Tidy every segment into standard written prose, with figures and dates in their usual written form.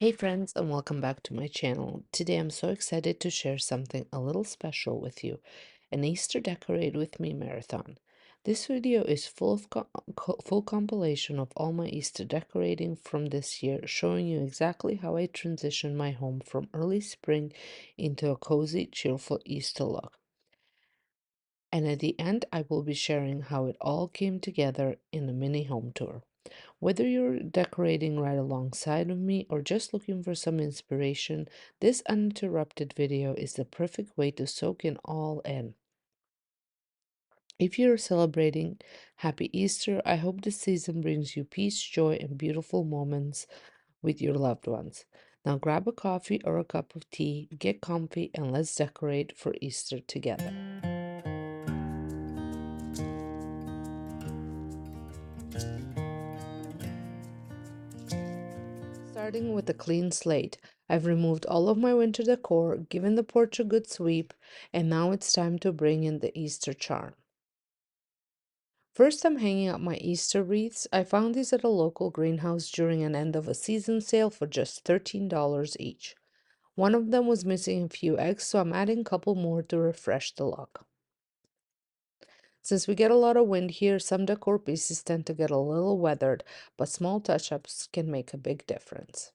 Hey friends, and welcome back to my channel. Today I'm so excited to share something a little special with you, an Easter Decorate With Me marathon. This video is full of full compilation of all my Easter decorating from this year, showing you exactly how I transitioned my home from early spring into a cozy, cheerful Easter look. And at the end, I will be sharing how it all came together in a mini home tour. Whether you're decorating right alongside of me or just looking for some inspiration, this uninterrupted video is the perfect way to soak it all in. If you're celebrating Happy Easter, I hope this season brings you peace, joy, and beautiful moments with your loved ones. Now grab a coffee or a cup of tea, get comfy, and let's decorate for Easter together. Starting with a clean slate, I've removed all of my winter decor, given the porch a good sweep, and now it's time to bring in the Easter charm. First, I'm hanging up my Easter wreaths. I found these at a local greenhouse during an end of a season sale for just $13 each. One of them was missing a few eggs, so I'm adding a couple more to refresh the look. Since we get a lot of wind here, some decor pieces tend to get a little weathered, but small touch-ups can make a big difference.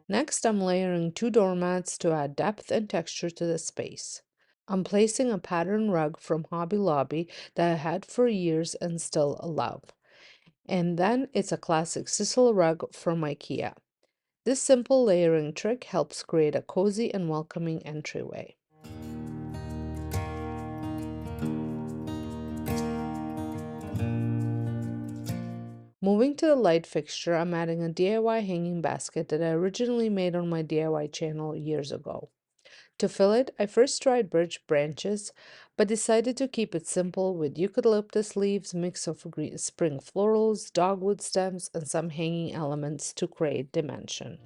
Next, I'm layering two doormats to add depth and texture to the space. I'm placing a pattern rug from Hobby Lobby that I had for years and still love. And then it's a classic sisal rug from IKEA. This simple layering trick helps create a cozy and welcoming entryway. Moving to the light fixture, I'm adding a DIY hanging basket that I originally made on my DIY channel years ago. To fill it, I first tried birch branches, but decided to keep it simple with eucalyptus leaves, mix of spring florals, dogwood stems, and some hanging elements to create dimension.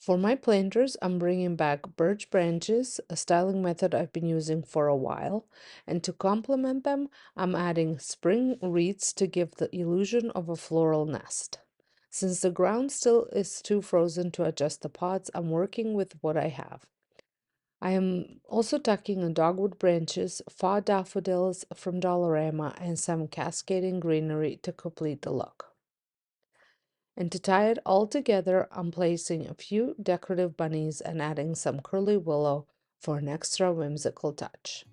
For my planters, I'm bringing back birch branches, a styling method I've been using for a while, and to complement them, I'm adding spring wreaths to give the illusion of a floral nest. Since the ground still is too frozen to adjust the pots, I'm working with what I have. I am also tucking in dogwood branches, faux daffodils from Dollarama, and some cascading greenery to complete the look. And to tie it all together, I'm placing a few decorative bunnies and adding some curly willow for an extra whimsical touch.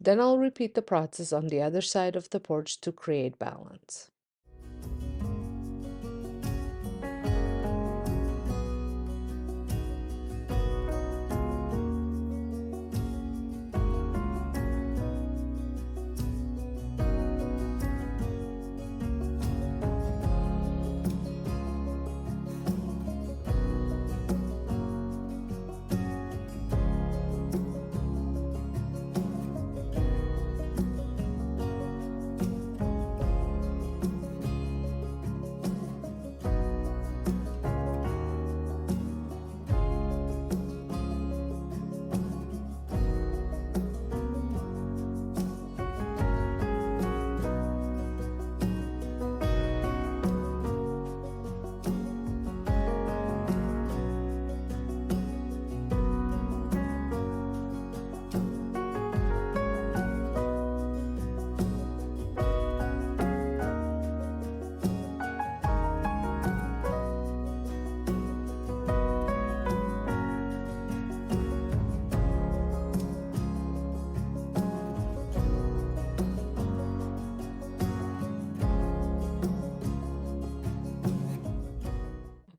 Then I'll repeat the process on the other side of the porch to create balance.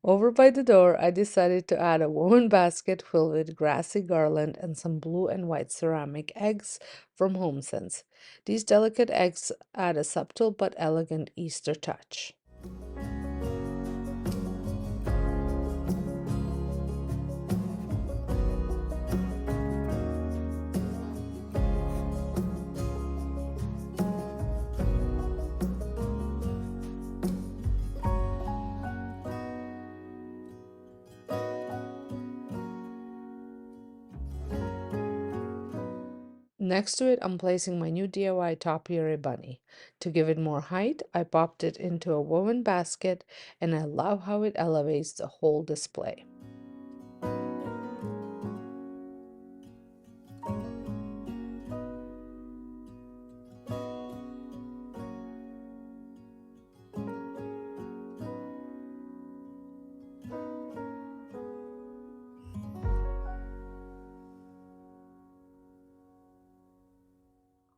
Over by the door, I decided to add a woven basket filled with grassy garland and some blue and white ceramic eggs from HomeSense. These delicate eggs add a subtle but elegant Easter touch. Next to it, I'm placing my new DIY topiary bunny. To give it more height, I popped it into a woven basket, and I love how it elevates the whole display.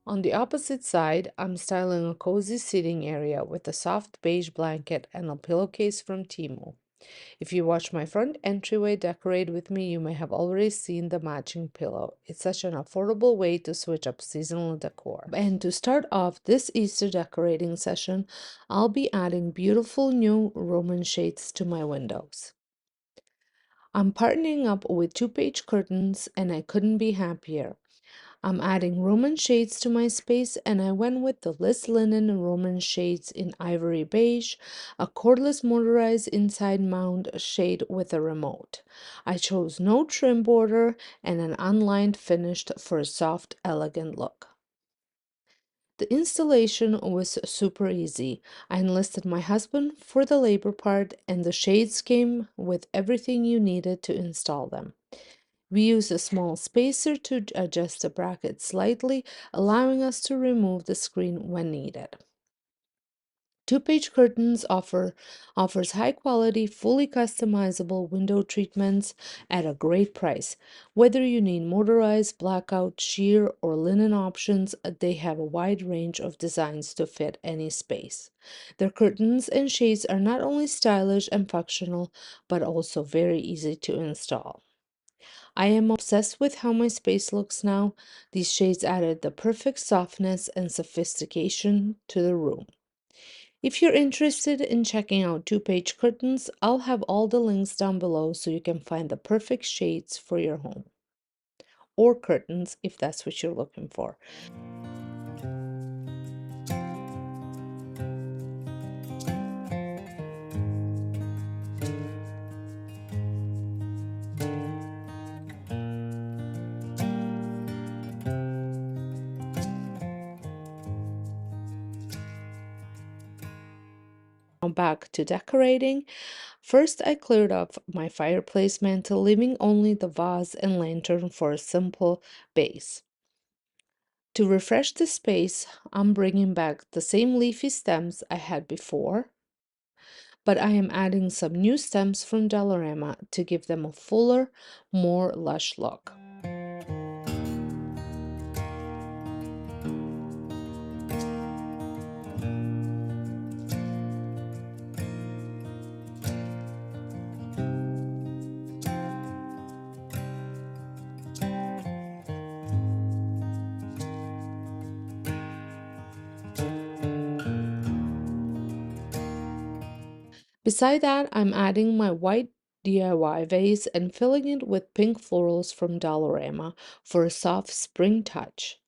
On the opposite side, I'm styling a cozy sitting area with a soft beige blanket and a pillowcase from Temu. If you watch my front entryway decorate with me, you may have already seen the matching pillow. It's such an affordable way to switch up seasonal decor. And to start off this Easter decorating session, I'll be adding beautiful new Roman shades to my windows. I'm partnering up with two-page curtains and I couldn't be happier. I'm adding Roman shades to my space and I went with the Liz Linen Roman shades in ivory beige, a cordless motorized inside mount shade with a remote. I chose no trim border and an unlined finish for a soft, elegant look. The installation was super easy. I enlisted my husband for the labor part and the shades came with everything you needed to install them. We use a small spacer to adjust the bracket slightly, allowing us to remove the screen when needed. Two-page curtains offers high-quality, fully customizable window treatments at a great price. Whether you need motorized, blackout, sheer, or linen options, they have a wide range of designs to fit any space. Their curtains and shades are not only stylish and functional, but also very easy to install. I am obsessed with how my space looks now. These shades added the perfect softness and sophistication to the room. If you're interested in checking out two-page curtains, I'll have all the links down below so you can find the perfect shades for your home. Or curtains if that's what you're looking for. Now back to decorating. First, I cleared off my fireplace mantel, leaving only the vase and lantern for a simple base. To refresh the space, I'm bringing back the same leafy stems I had before, but I am adding some new stems from Dollarama to give them a fuller, more lush look. Beside that, I'm adding my white DIY vase and filling it with pink florals from Dollarama for a soft spring touch.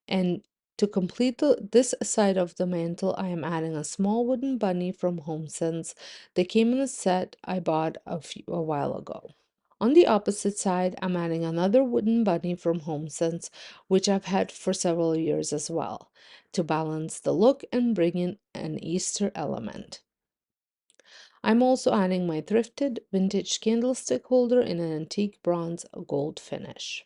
And to complete this side of the mantle, I am adding a small wooden bunny from HomeSense. They came in a set I bought a while ago. On the opposite side, I'm adding another wooden bunny from HomeSense, which I've had for several years as well, to balance the look and bring in an Easter element. I'm also adding my thrifted vintage candlestick holder in an antique bronze gold finish.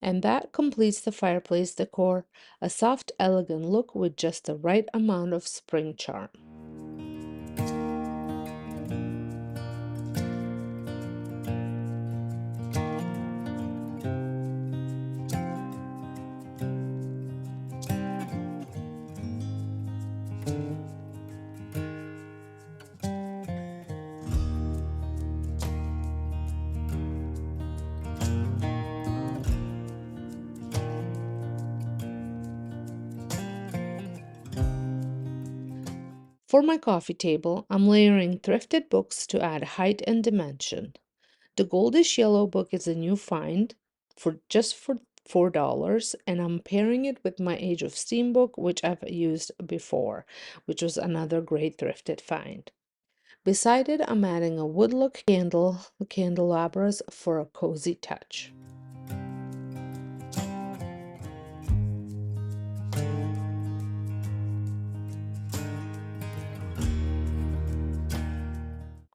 And that completes the fireplace decor, a soft, elegant look with just the right amount of spring charm. For my coffee table, I'm layering thrifted books to add height and dimension. The goldish yellow book is a new find for $4, and I'm pairing it with my Age of Steam book, which I've used before, which was another great thrifted find. Beside it, I'm adding a wood-look candelabras for a cozy touch.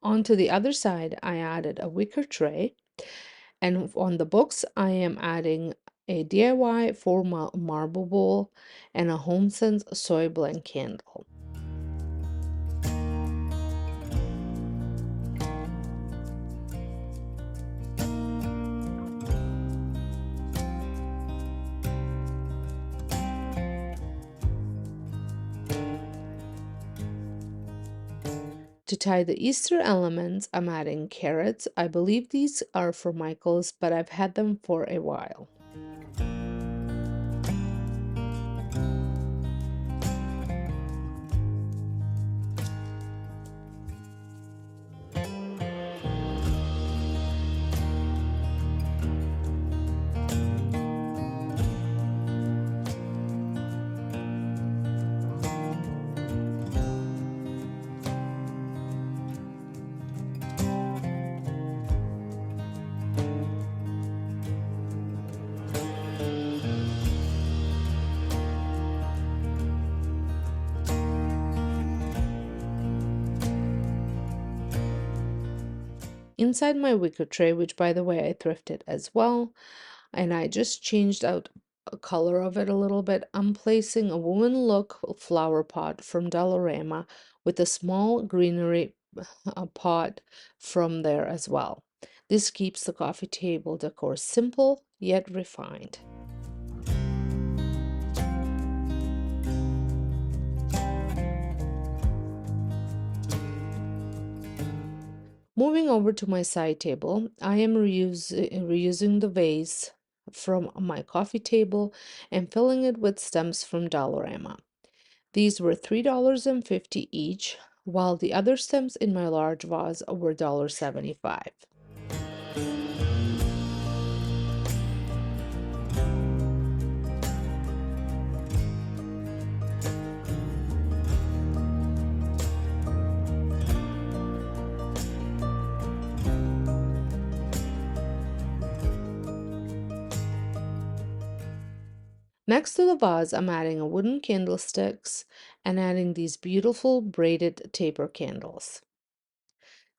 Onto the other side, I added a wicker tray, and on the books, I am adding a DIY marble bowl and a HomeSense soy blend candle. To tie the Easter elements, I'm adding carrots. I believe these are for Michael's, but I've had them for a while. Inside my wicker tray, which by the way I thrifted as well, and I just changed out a color of it a little bit, I'm placing a woman look flower pot from Dollarama with a small greenery pot from there as well. This keeps the coffee table decor simple yet refined. Moving over to my side table, I am reusing the vase from my coffee table and filling it with stems from Dollarama. These were $3.50 each, while the other stems in my large vase were $1.75. Next to the vase, I'm adding a wooden candlesticks and adding these beautiful braided taper candles.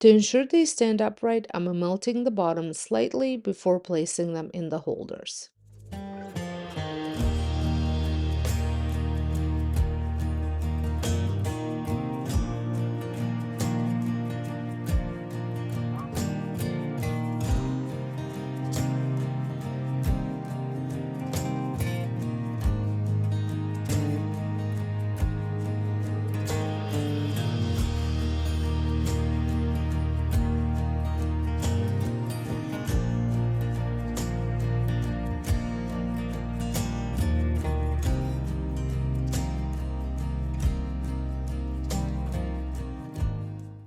To ensure they stand upright, I'm melting the bottom slightly before placing them in the holders.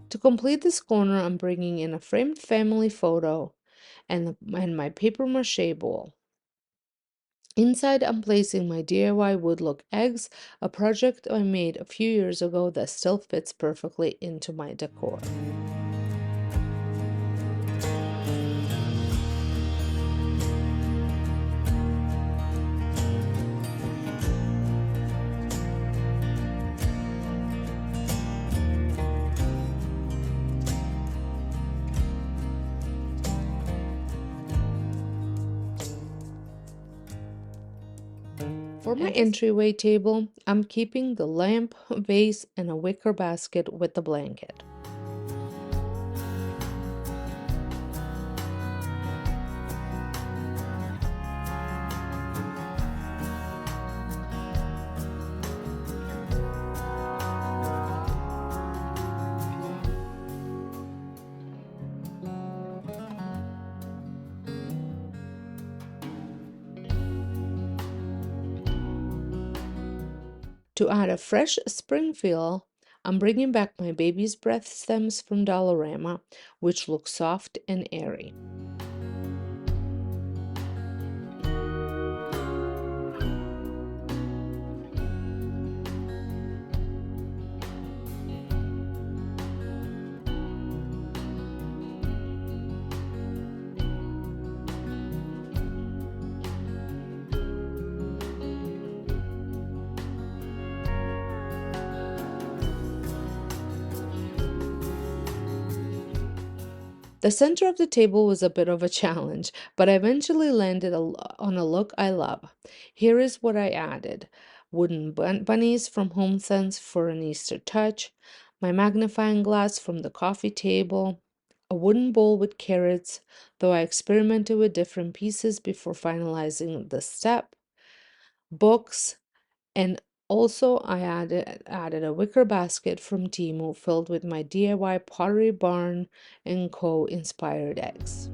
To complete this corner, I'm bringing in a framed family photo and my paper mache bowl. Inside, I'm placing my DIY woodlook eggs, a project I made a few years ago that still fits perfectly into my decor. For my entryway table, I'm keeping the lamp, vase, and a wicker basket with the blanket. To add a fresh spring feel, I'm bringing back my baby's breath stems from Dollarama, which look soft and airy. The center of the table was a bit of a challenge, but I eventually landed on a look I love. Here is what I added: wooden bunnies from HomeSense for an Easter touch, my magnifying glass from the coffee table, a wooden bowl with carrots, though I experimented with different pieces before finalizing the step, books, and Also, I added a wicker basket from Temu filled with my DIY Pottery Barn and Co. inspired eggs.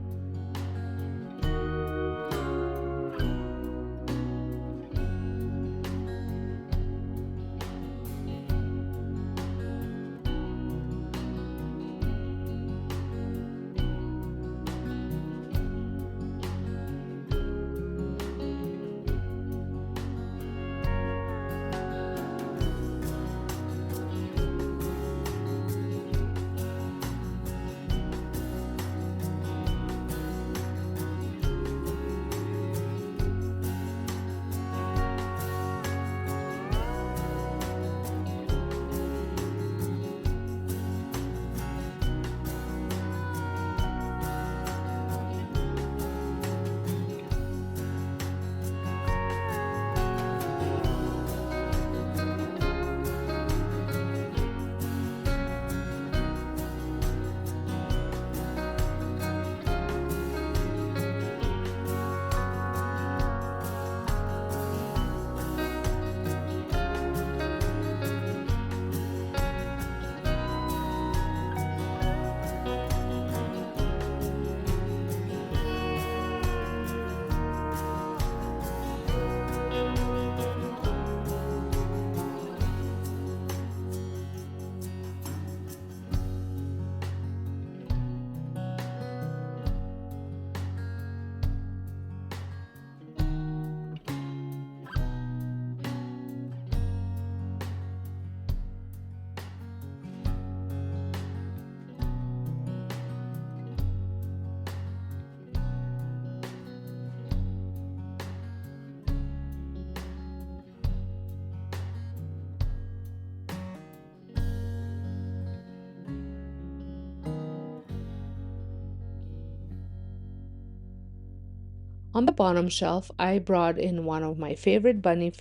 On the bottom shelf, I brought in one of my favorite bunny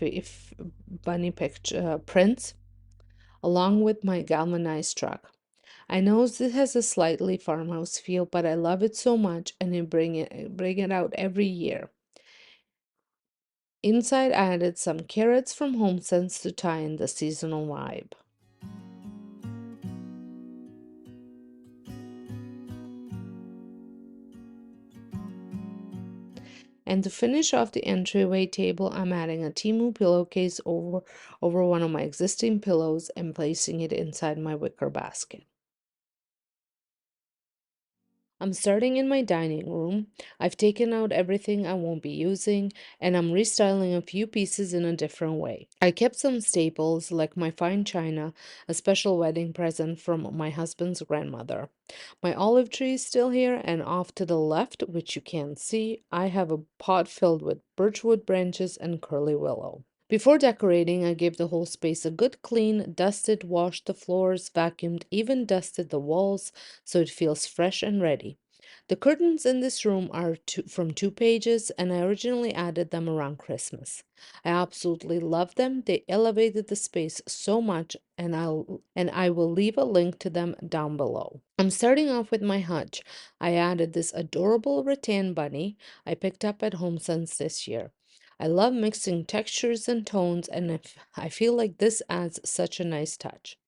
picture prints, along with my galvanized truck. I know this has a slightly farmhouse feel, but I love it so much, and I bring it out every year. Inside, I added some carrots from HomeSense to tie in the seasonal vibe. And to finish off the entryway table, I'm adding a Timu pillowcase over one of my existing pillows and placing it inside my wicker basket. I'm starting in my dining room. I've taken out everything I won't be using, and I'm restyling a few pieces in a different way. I kept some staples like my fine china, a special wedding present from my husband's grandmother. My olive tree is still here, and off to the left, which you can't see, I have a pot filled with birchwood branches and curly willow. Before decorating, I gave the whole space a good clean, dusted, washed the floors, vacuumed, even dusted the walls so it feels fresh and ready. The curtains in this room are from 2 pages, and I originally added them around Christmas. I absolutely love them. They elevated the space so much, and I will leave a link to them down below. I'm starting off with my hutch. I added this adorable rattan bunny I picked up at HomeSense this year. I love mixing textures and tones, and I feel like this adds such a nice touch.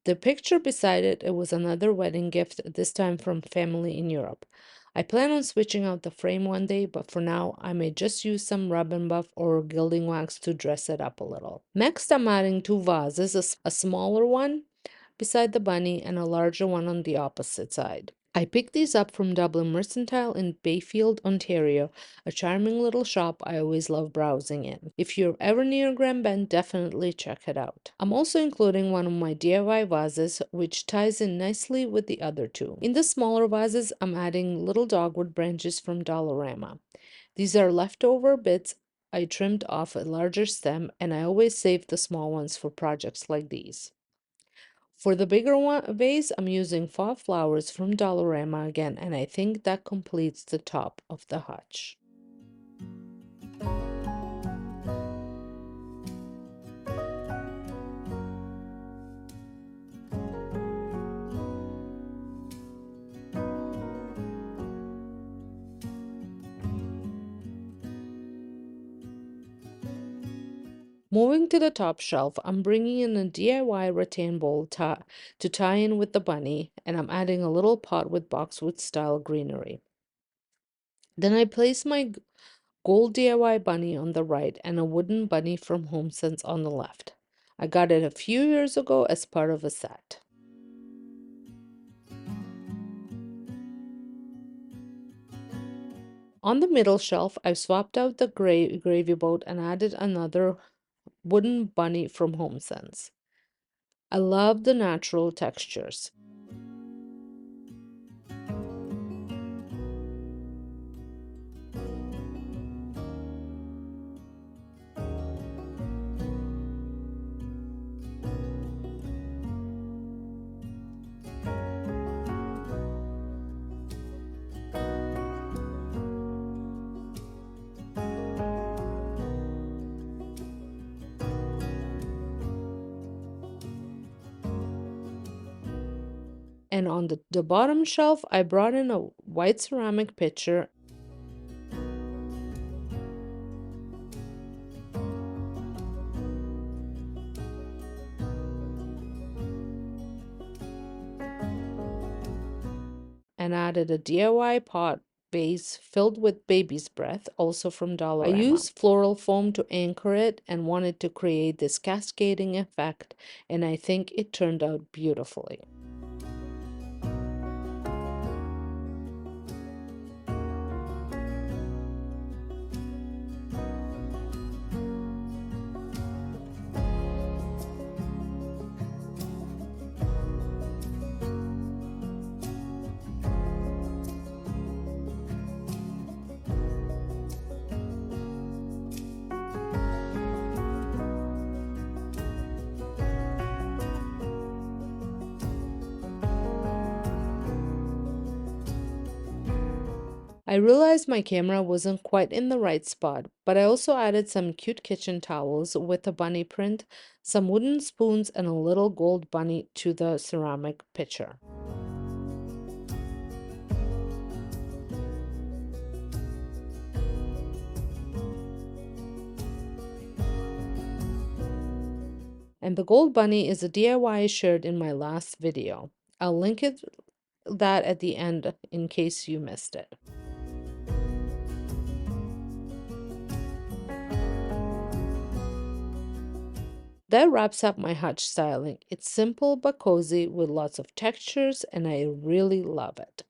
The picture beside it was another wedding gift, this time from family in Europe. I plan on switching out the frame one day, but for now, I may just use some rub and buff or gilding wax to dress it up a little. Next, I'm adding two vases, a smaller one beside the bunny and a larger one on the opposite side. I picked these up from Dublin Mercantile in Bayfield, Ontario, a charming little shop I always love browsing in. If you're ever near Grand Bend, definitely check it out. I'm also including one of my DIY vases, which ties in nicely with the other two. In the smaller vases, I'm adding little dogwood branches from Dollarama. These are leftover bits I trimmed off a larger stem, and I always save the small ones for projects like these. For the bigger vase, I'm using faux flowers from Dollarama again, and I think that completes the top of the hutch. Moving to the top shelf, I'm bringing in a DIY rattan bowl to tie in with the bunny, and I'm adding a little pot with boxwood style greenery. Then I place my gold DIY bunny on the right and a wooden bunny from HomeSense on the left. I got it a few years ago as part of a set. On the middle shelf, I've swapped out the gravy boat and added another wooden bunny from HomeSense. I love the natural textures. And on the bottom shelf, I brought in a white ceramic pitcher and added a DIY pot base filled with baby's breath, also from Dollarama. I used floral foam to anchor it and wanted to create this cascading effect, and I think it turned out beautifully. I realized my camera wasn't quite in the right spot, but I also added some cute kitchen towels with a bunny print, some wooden spoons, and a little gold bunny to the ceramic pitcher. And the gold bunny is a DIY I shared in my last video. I'll link that at the end in case you missed it. That wraps up my hutch styling. It's simple but cozy with lots of textures, and I really love it.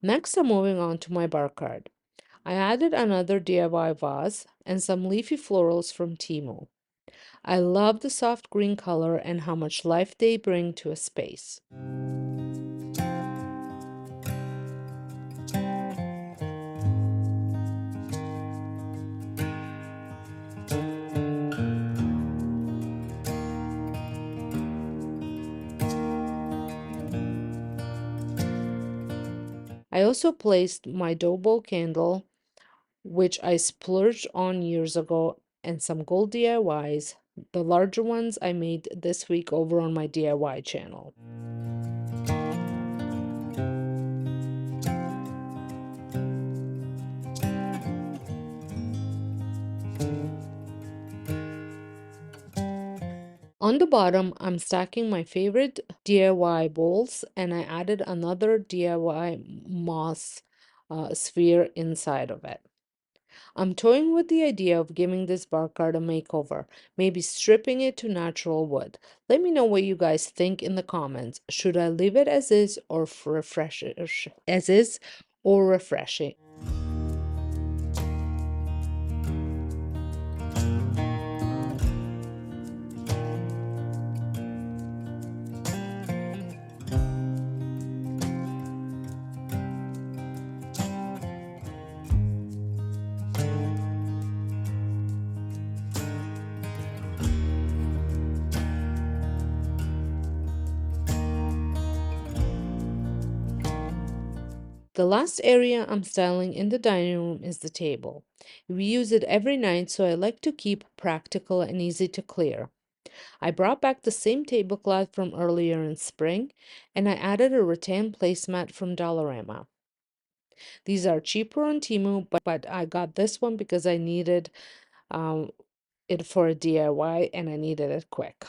Next, I'm moving on to my bar card. I added another DIY vase and some leafy florals from Temu. I love the soft green color and how much life they bring to a space. I also placed my dough bowl candle, which I splurged on years ago, and some gold DIYs. The larger ones I made this week over on my DIY channel. On the bottom, I'm stacking my favorite DIY bowls, and I added another DIY moss sphere inside of it. I'm toying with the idea of giving this bark art a makeover, maybe stripping it to natural wood. Let me know what you guys think in the comments. Should I leave it as is or refresh it, as is or refresh it? The last area I'm styling in the dining room is the table. We use it every night, so I like to keep practical and easy to clear. I brought back the same tablecloth from earlier in spring, and I added a rattan placemat from Dollarama. These are cheaper on Temu, but I got this one because I needed um, it for a DIY and I needed it quick.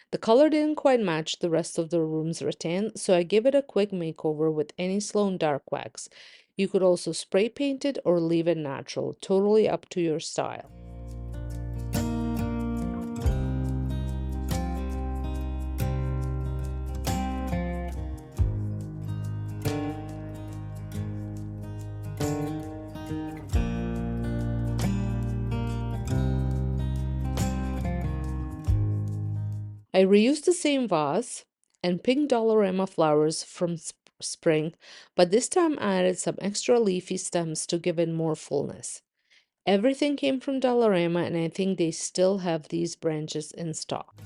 The color didn't quite match the rest of the room's rattan, so I gave it a quick makeover with any Sloan dark wax. You could also spray paint it or leave it natural, totally up to your style. I reused the same vase and pink Dollarama flowers from spring, but this time I added some extra leafy stems to give it more fullness. Everything came from Dollarama, and I think they still have these branches in stock.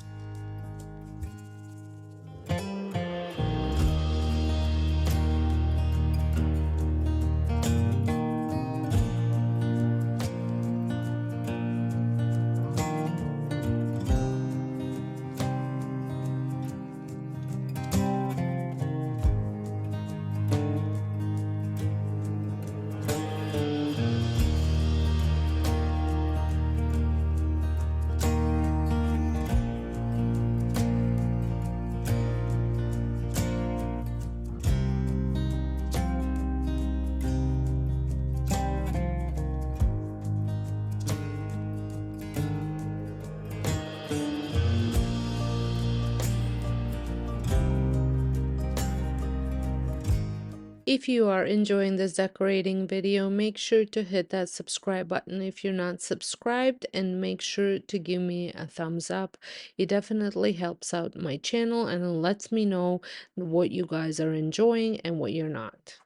If you are enjoying this decorating video, make sure to hit that subscribe button if you're not subscribed, and make sure to give me a thumbs up. It definitely helps out my channel and lets me know what you guys are enjoying and what you're not.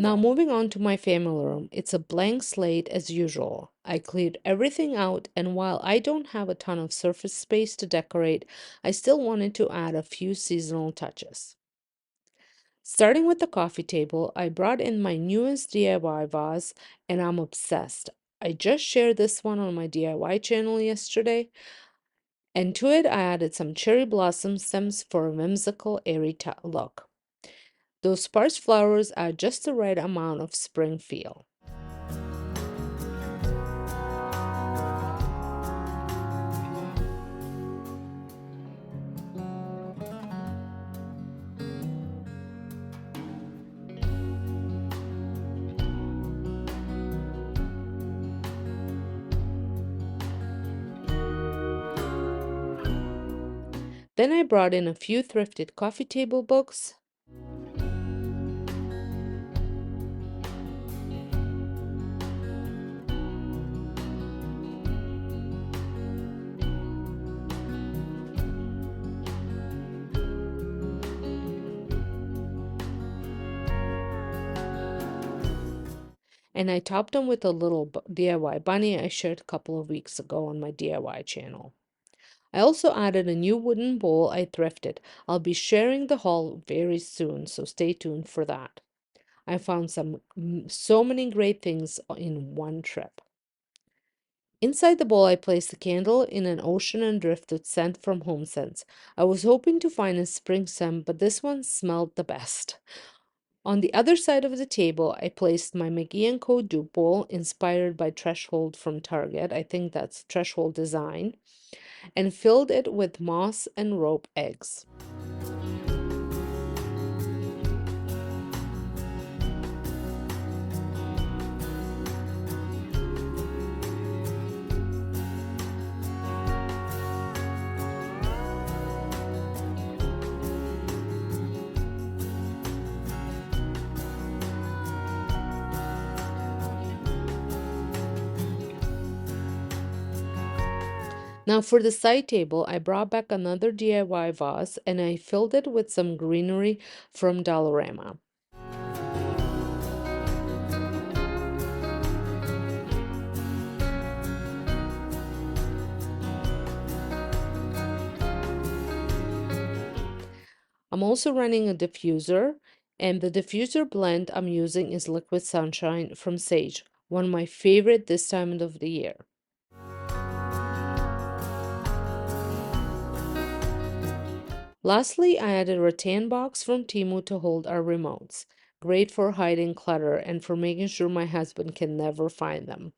Now moving on to my family room. It's a blank slate as usual. I cleared everything out, and while I don't have a ton of surface space to decorate, I still wanted to add a few seasonal touches. Starting with the coffee table, I brought in my newest DIY vase, and I'm obsessed. I just shared this one on my DIY channel yesterday, and to it I added some cherry blossom stems for a whimsical airy look. Those sparse flowers add just the right amount of spring feel. Then I brought in a few thrifted coffee table books. and I topped them with a little DIY bunny I shared a couple of weeks ago on my DIY channel. I also added a new wooden bowl I thrifted. I'll be sharing the haul very soon, so stay tuned for that. I found so many great things in one trip. Inside the bowl, I placed a candle in an ocean and drifted scent from Home Sense. I was hoping to find a spring scent, but this one smelled the best. On the other side of the table, I placed my McGee & Co. dupe bowl, inspired by Threshold from Target. I think that's Threshold design, and filled it with moss and rope eggs. Now for the side table, I brought back another DIY vase and I filled it with some greenery from Dollarama. I'm also running a diffuser, and the diffuser blend I'm using is Liquid Sunshine from Sage, one of my favorite this time of the year. Lastly, I added a rattan box from Temu to hold our remotes. Great for hiding clutter and for making sure my husband can never find them.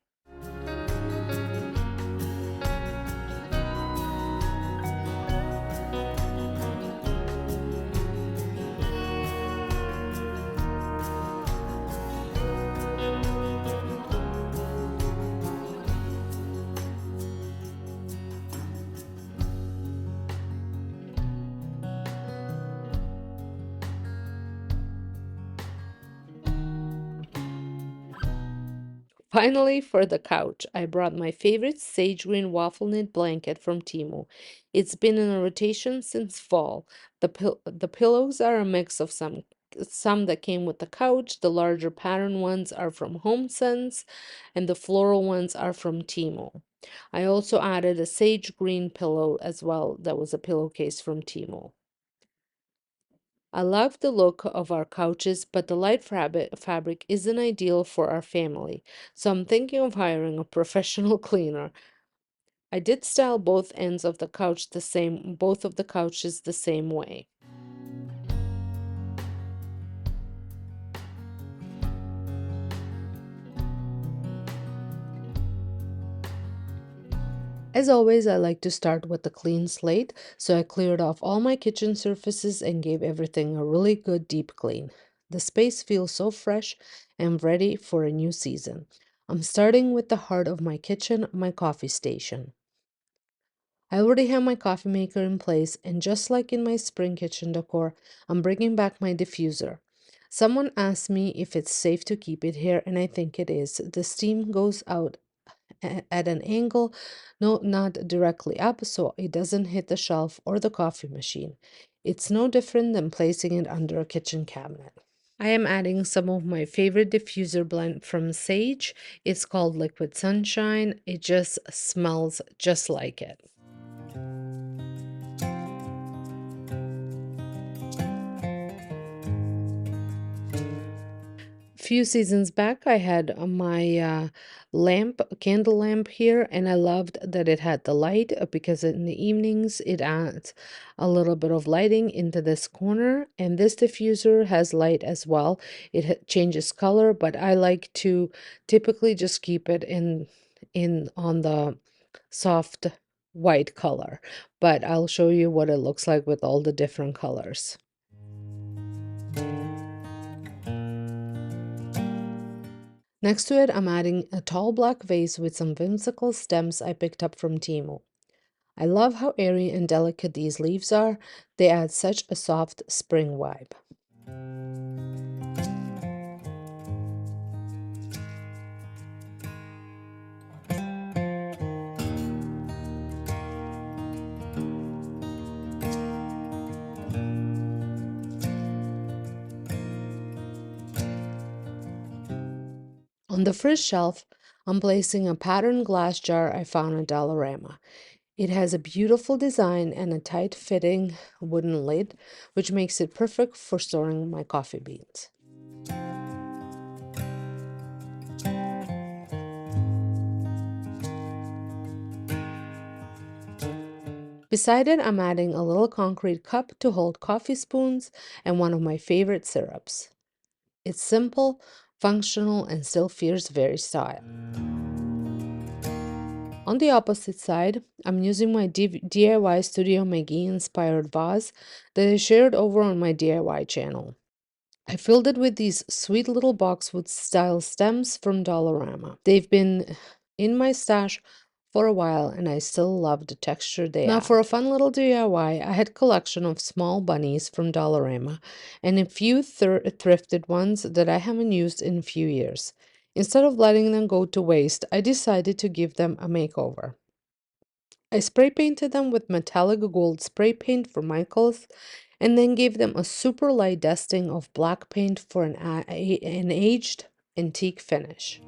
Finally, for the couch, I brought my favorite sage green waffle knit blanket from Temu. It's been in a rotation since fall. The pillows are a mix of some that came with the couch. The larger pattern ones are from HomeSense, and the floral ones are from Temu. I also added a sage green pillow as well. That was a pillowcase from Temu. I love the look of our couches, but the light fabric isn't ideal for our family, so I'm thinking of hiring a professional cleaner. I did style both of the couches the same way. As always, I like to start with a clean slate, so I cleared off all my kitchen surfaces and gave everything a really good deep clean. The space feels so fresh and ready for a new season. I'm starting with the heart of my kitchen, my coffee station. I already have my coffee maker in place, and just like in my spring kitchen decor, I'm bringing back my diffuser. Someone asked me if it's safe to keep it here, and I think it is. The steam goes out at an angle, no, not directly up, so it doesn't hit the shelf or the coffee machine. It's no different than placing it under a kitchen cabinet. I am adding some of my favorite diffuser blend from Sage. It's called Liquid Sunshine. It just smells just like it. Few seasons back, I had my candle lamp here, and I loved that it had the light because in the evenings it adds a little bit of lighting into this corner. And this diffuser has light as well. It changes color, but I like to typically just keep it in on the soft white color. But I'll show you what it looks like with all the different colors. Next to it, I'm adding a tall black vase with some whimsical stems I picked up from Temu. I love how airy and delicate these leaves are. They add such a soft spring vibe. On the first shelf, I'm placing a patterned glass jar I found at Dollarama. It has a beautiful design and a tight-fitting wooden lid, which makes it perfect for storing my coffee beans. Beside it, I'm adding a little concrete cup to hold coffee spoons and one of my favorite syrups. It's simple, functional, and still feels very stylish. On the opposite side, I'm using my DIY Studio McGee inspired vase that I shared over on my DIY channel. I filled it with these sweet little boxwood style stems from Dollarama. They've been in my stash for a while and I still love the texture they add. Now for a fun little DIY, I had a collection of small bunnies from Dollarama and a few thrifted ones that I haven't used in a few years. Instead of letting them go to waste, I decided to give them a makeover. I spray painted them with metallic gold spray paint for Michaels and then gave them a super light dusting of black paint for an aged antique finish.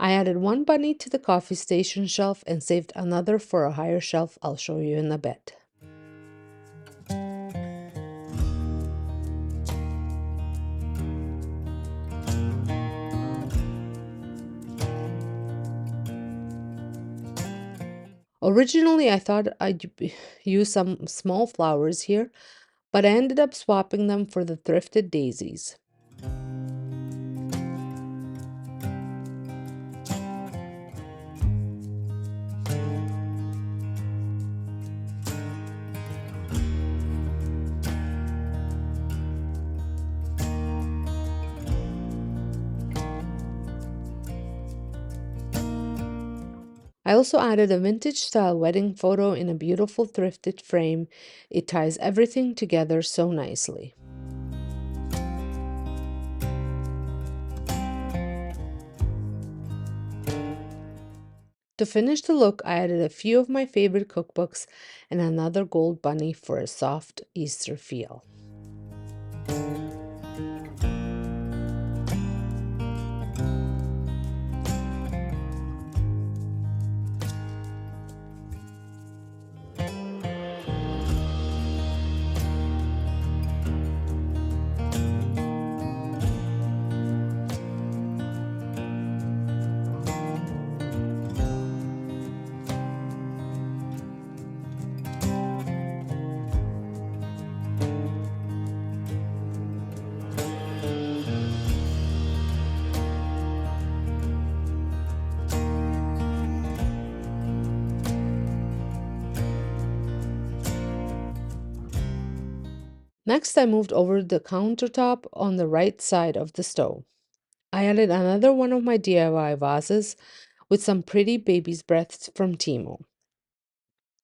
I added one bunny to the coffee station shelf and saved another for a higher shelf I'll show you in a bit. Originally, I thought I'd use some small flowers here, but I ended up swapping them for the thrifted daisies. I also added a vintage style wedding photo in a beautiful thrifted frame. It ties everything together so nicely. To finish the look, I added a few of my favorite cookbooks and another gold bunny for a soft Easter feel. Next, I moved over the countertop on the right side of the stove. I added another one of my DIY vases with some pretty baby's breaths from Timo.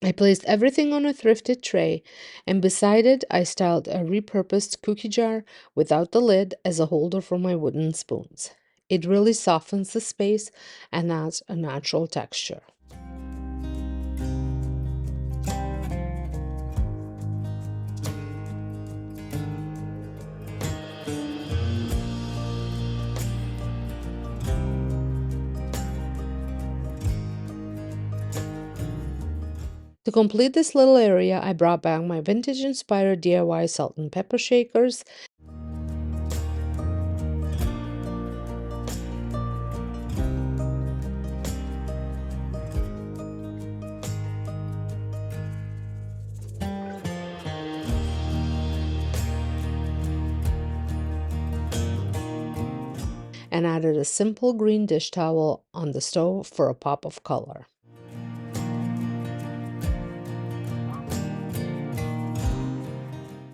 I placed everything on a thrifted tray, and beside it, I styled a repurposed cookie jar without the lid as a holder for my wooden spoons. It really softens the space and adds a natural texture. To complete this little area, I brought back my vintage-inspired DIY salt and pepper shakers and added a simple green dish towel on the stove for a pop of color.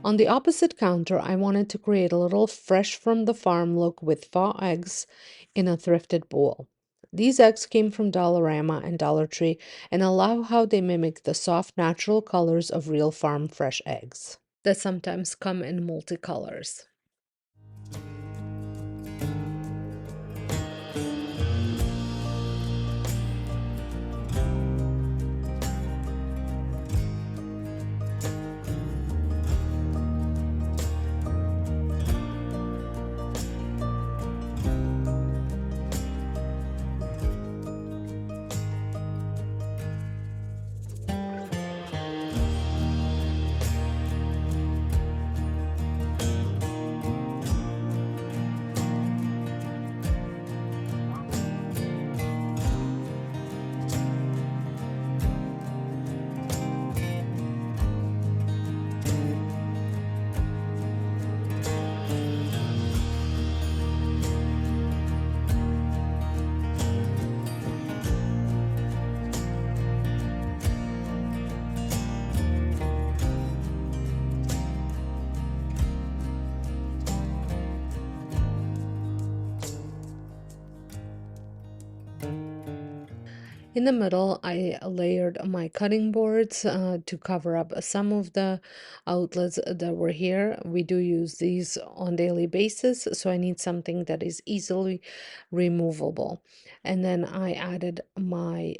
On the opposite counter, I wanted to create a little fresh from the farm look with raw eggs in a thrifted bowl. These eggs came from Dollarama and Dollar Tree and I love how they mimic the soft natural colors of real farm fresh eggs that sometimes come in multicolors. In the middle, I layered my cutting boards to cover up some of the outlets that were here. We do use these on daily basis, so I need something that is easily removable. And then I added my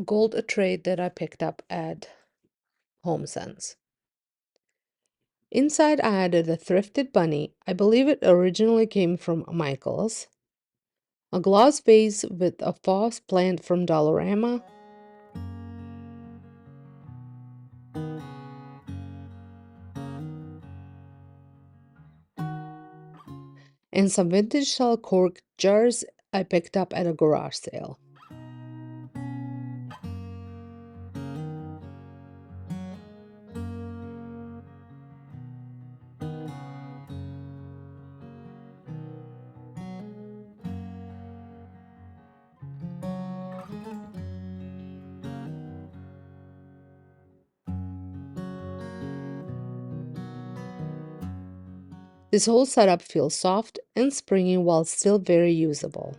gold tray that I picked up at HomeSense. Inside, I added a thrifted bunny. I believe it originally came from Michael's. A glass vase with a vase plant from Dollarama. And some vintage style cork jars I picked up at a garage sale. This whole setup feels soft and springy while still very usable.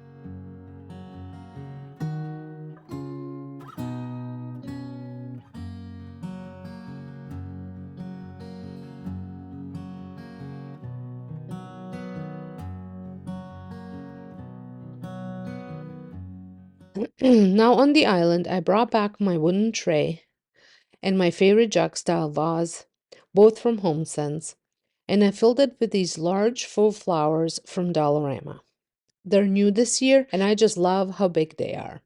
Now on the island, I brought back my wooden tray and my favorite jug style vase, both from HomeSense, and I filled it with these large faux flowers from Dollarama. They're new this year, and I just love how big they are.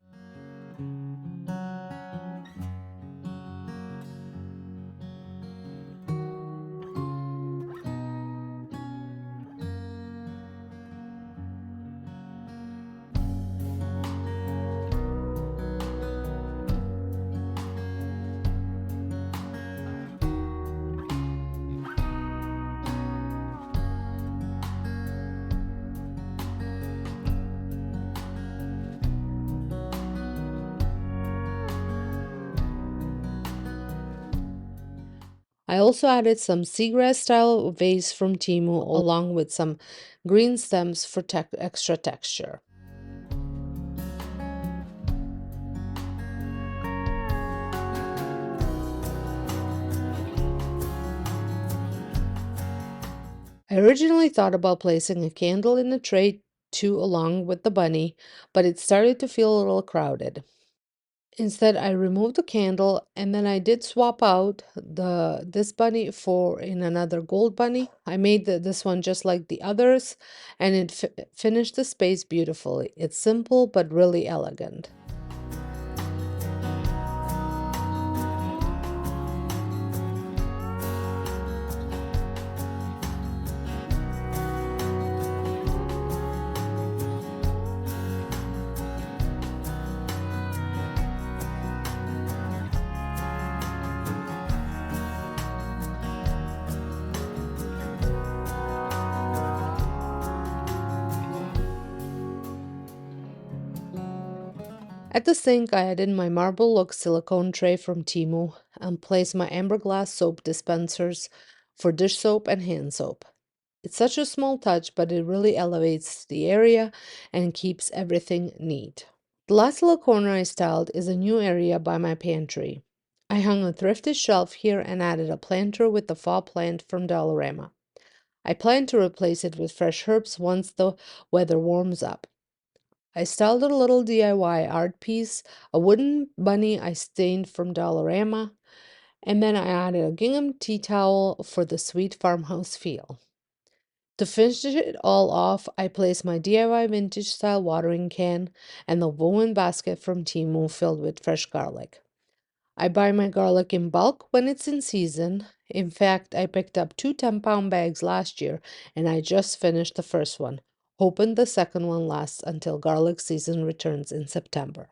I also added some seagrass style vase from Temu along with some green stems for extra texture. I originally thought about placing a candle in the tray too along with the bunny, but it started to feel a little crowded. Instead, I removed the candle and then I did swap out this bunny for in another gold bunny. I made this one just like the others and it finished the space beautifully. It's simple but really elegant. At the sink, I added my marble look silicone tray from Temu and placed my amber glass soap dispensers for dish soap and hand soap. It's such a small touch, but it really elevates the area and keeps everything neat. The last little corner I styled is a new area by my pantry. I hung a thrifted shelf here and added a planter with the fall plant from Dollarama. I plan to replace it with fresh herbs once the weather warms up. I styled a little DIY art piece, a wooden bunny I stained from Dollarama, and then I added a gingham tea towel for the sweet farmhouse feel. To finish it all off, I placed my DIY vintage style watering can and the woven basket from Temu filled with fresh garlic. I buy my garlic in bulk when it's in season. In fact, I picked up two 10-pound bags last year and I just finished the first one, hoping the second one lasts until garlic season returns in September.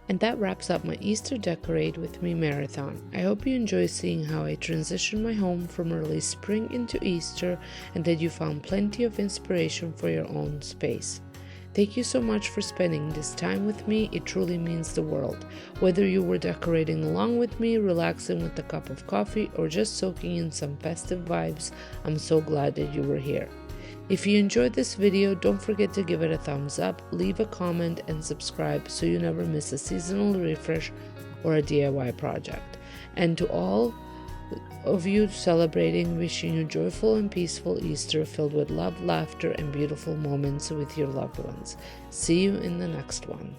And that wraps up my Easter Decorate with Me marathon. I hope you enjoy seeing how I transition my home from early spring into Easter and that you found plenty of inspiration for your own space. Thank you so much for spending this time with me. It truly means the world. Whether you were decorating along with me, relaxing with a cup of coffee, or just soaking in some festive vibes, I'm so glad that you were here. If you enjoyed this video, don't forget to give it a thumbs up, leave a comment, and subscribe so you never miss a seasonal refresh or a DIY project. And to all of you celebrating, wishing you joyful and peaceful Easter filled with love, laughter, and beautiful moments with your loved ones. See you in the next one.